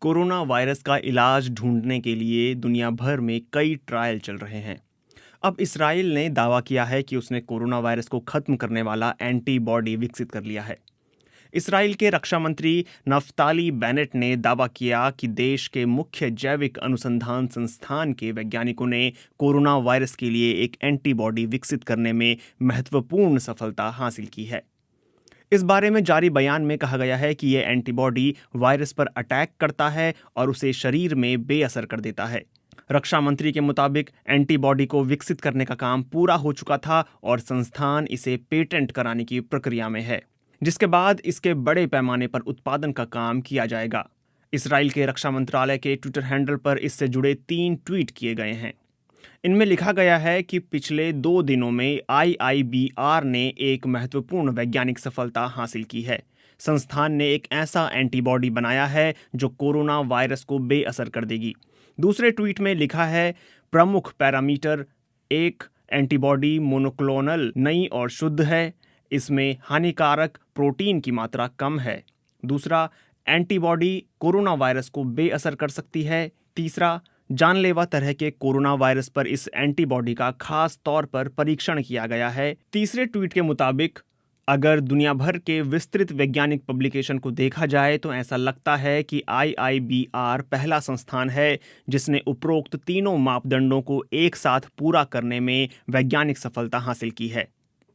Corona virus का इलाज ढूंढने के लिए दुनिया भर में कई ट्रायल चल रहे हैं। अब इसराइल ने दावा किया है कि उसने कोरोना वायरस को खत्म करने वाला एंटीबॉडी विकसित कर लिया है। इसराइल के रक्षा मंत्री नफ्ताली बेनेट ने दावा किया कि देश के मुख्य जैविक अनुसंधान संस्थान के वैज्ञानिकों ने कोरोना वायरस के लिए एक एंटीबॉडी विकसित करने में महत्वपूर्ण सफलता हासिल की है। इस बारे में जारी बयान में कहा गया है कि यह एंटीबॉडी वायरस पर अटैक करता है और उसे शरीर में बेअसर कर देता है। रक्षा मंत्री के मुताबिक एंटीबॉडी को विकसित करने का काम पूरा हो चुका था और संस्थान इसे पेटेंट कराने की प्रक्रिया में है, जिसके बाद इसके बड़े पैमाने पर उत्पादन का काम किया जाएगा। इसराइल के रक्षा मंत्रालय के ट्विटर हैंडल पर इससे जुड़े 3 ट्वीट किए गए हैं। इनमें लिखा गया है कि पिछले 2 दिनों में IIBR ने एक महत्वपूर्ण वैज्ञानिक सफलता हासिल की है। संस्थान ने एक ऐसा एंटीबॉडी बनाया है जो कोरोना वायरस को बेअसर कर देगी। दूसरे ट्वीट में लिखा है, प्रमुख पैरामीटर 1, एंटीबॉडी मोनोक्लोनल नई और शुद्ध है। इसमें हानिकारक प्रोटीन की मात्रा कम है। दूसरा, एंटीबॉडी कोरोना वायरस को बेअसर कर सकती है। तीसरा, जानलेवा तरह के कोरोना वायरस पर इस एंटीबॉडी का खास तौर पर परीक्षण किया गया है। तीसरे ट्वीट के मुताबिक अगर दुनिया भर के विस्तृत वैज्ञानिक पब्लिकेशन को देखा जाए तो ऐसा लगता है कि IIBR पहला संस्थान है जिसने उपरोक्त तीनों मापदंडों को एक साथ पूरा करने में वैज्ञानिक सफलता हासिल की है।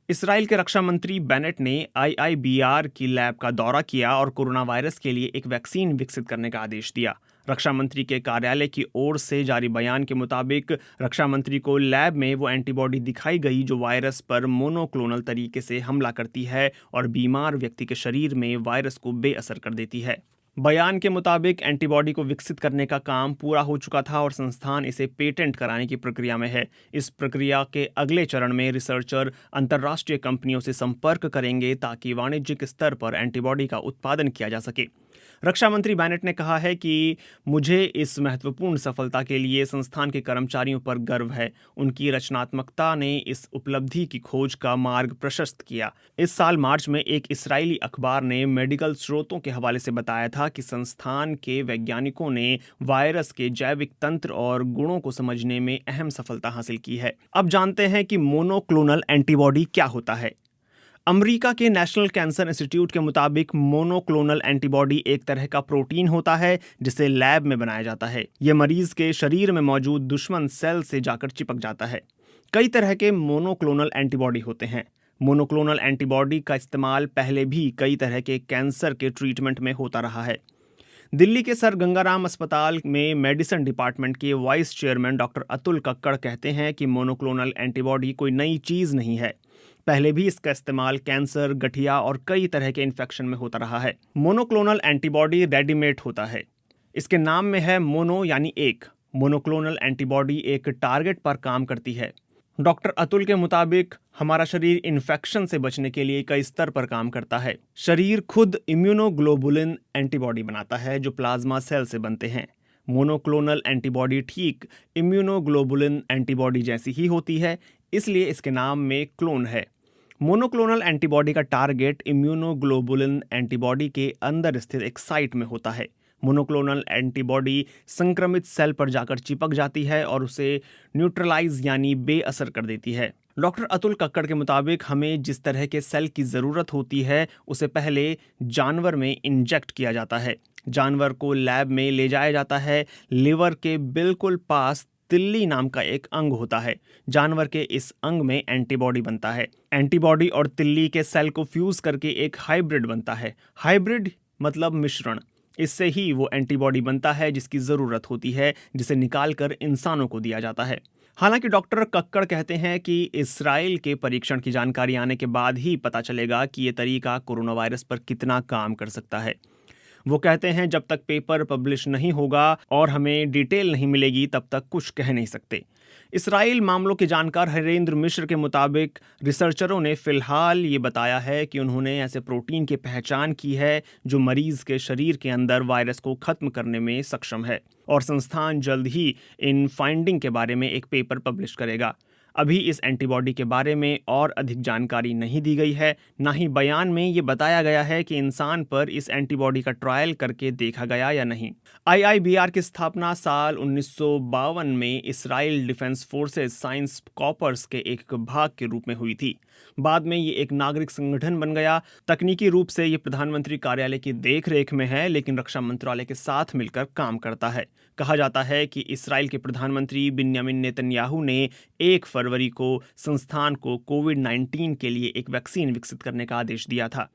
इसराइल के रक्षा मंत्री बेनेट ने IIBR की लैब का दौरा किया और कोरोना वायरस के लिए एक वैक्सीन विकसित करने का आदेश दिया। रक्षा मंत्री के कार्यालय की ओर से जारी बयान के मुताबिक रक्षा मंत्री को लैब में वो एंटीबॉडी दिखाई गई जो वायरस पर मोनोक्लोनल तरीके से हमला करती है और बीमार व्यक्ति के शरीर में वायरस को बेअसर कर देती है। बयान के मुताबिक एंटीबॉडी को विकसित करने का काम पूरा हो चुका था और संस्थान इसे पेटेंट कराने की प्रक्रिया में है। इस प्रक्रिया के अगले चरण में रिसर्चर अंतर्राष्ट्रीय कंपनियों से संपर्क करेंगे ताकि वाणिज्यिक स्तर पर एंटीबॉडी का उत्पादन किया जा सके। रक्षा मंत्री बेनेट ने कहा है कि मुझे इस महत्वपूर्ण सफलता के लिए संस्थान के कर्मचारियों पर गर्व है। उनकी रचनात्मकता ने इस उपलब्धि की खोज का मार्ग प्रशस्त किया। इस साल मार्च में एक इस्राएली अखबार ने मेडिकल स्रोतों के हवाले से बताया था कि संस्थान के वैज्ञानिकों ने वायरस के जैविक तंत्र और गुणों को समझने में अहम सफलता हासिल की है। अब जानते हैं कि मोनोक्लोनल एंटीबॉडी क्या होता है। अमेरिका के नेशनल कैंसर इंस्टीट्यूट के मुताबिक मोनोक्लोनल एंटीबॉडी एक तरह का प्रोटीन होता है जिसे लैब में बनाया जाता है। यह मरीज के शरीर में मौजूद दुश्मन सेल से जाकर चिपक जाता है। कई तरह के मोनोक्लोनल एंटीबॉडी होते हैं। मोनोक्लोनल एंटीबॉडी का इस्तेमाल पहले भी कई तरह के कैंसर के ट्रीटमेंट में होता रहा है। दिल्ली के सर गंगाराम अस्पताल में मेडिसिन डिपार्टमेंट के vice chairman doctor Atul Kakkar कहते हैं कि मोनोक्लोनल एंटीबॉडी कोई नई चीज नहीं है। पहले भी इसका इस्तेमाल कैंसर, गठिया और कई तरह के इन्फेक्शन में होता रहा है। मोनोक्लोनल एंटीबॉडी रेडीमेड होता है। इसके नाम में है मोनो यानी एक। मोनोक्लोनल एंटीबॉडी एक टारगेट पर काम करती है। डॉक्टर अतुल के मुताबिक हमारा शरीर इन्फेक्शन से बचने के लिए कई स्तर पर काम करता है। शरीर खुद इम्यूनोग्लोबुलिन एंटीबॉडी बनाता है जो प्लाज्मा सेल से बनते हैं। मोनोक्लोनल एंटीबॉडी ठीक इम्यूनोग्लोबुलिन एंटीबॉडी जैसी ही होती है, इसलिए इसके नाम में क्लोन है। मोनोक्लोनल एंटीबॉडी का टारगेट इम्यूनोग्लोबुलिन एंटीबॉडी के अंदर स्थित एक साइट में होता है। मोनोक्लोनल एंटीबॉडी संक्रमित सेल पर जाकर चिपक जाती है और उसे न्यूट्रलाइज यानी बेअसर कर देती है। डॉक्टर अतुल कक्कड़ के मुताबिक हमें जिस तरह के सेल की ज़रूरत होती है उसे पहले जानवर में इंजेक्ट किया जाता है। जानवर को लैब में ले जाया जाता है। लिवर के बिल्कुल पास तिल्ली नाम का एक अंग होता है। जानवर के इस अंग में एंटीबॉडी बनता है। एंटीबॉडी और तिल्ली के सेल को फ्यूज करके एक हाइब्रिड बनता है। हाइब्रिड मतलब मिश्रण। इससे ही वो एंटीबॉडी बनता है जिसकी ज़रूरत होती है, जिसे निकालकर इंसानों को दिया जाता है। हालांकि डॉक्टर कक्कड़ कहते हैं कि इसराइल के परीक्षण की जानकारी आने के बाद ही पता चलेगा कि ये तरीका कोरोना वायरस पर कितना काम कर सकता है। वो कहते हैं जब तक पेपर पब्लिश नहीं होगा और हमें डिटेल नहीं मिलेगी तब तक कुछ कह नहीं सकते। इसराइल मामलों के जानकार हरेंद्र मिश्र के मुताबिक रिसर्चरों ने फिलहाल ये बताया है कि उन्होंने ऐसे प्रोटीन की पहचान की है जो मरीज के शरीर के अंदर वायरस को खत्म करने में सक्षम है और संस्थान जल्द ही इन फाइंडिंग के बारे में एक पेपर पब्लिश करेगा। अभी इस एंटीबॉडी के बारे में और अधिक जानकारी नहीं दी गई है, ना ही बयान में ये बताया गया है कि इंसान पर इस एंटीबॉडी का ट्रायल करके देखा गया या नहीं। आईआईबीआर की स्थापना साल 1952 में Israel defence forces science corps के एक भाग के रूप में हुई थी। बाद में ये एक नागरिक संगठन बन गया। तकनीकी रूप से ये प्रधानमंत्री कार्यालय की देखरेख में है, लेकिन रक्षा मंत्रालय के साथ मिलकर काम करता है। कहा जाता है कि इसराइल के प्रधानमंत्री बिन्यामिन नेतन्याहू ने 1 फरवरी को संस्थान को कोविड-19 के लिए एक वैक्सीन विकसित करने का आदेश दिया था।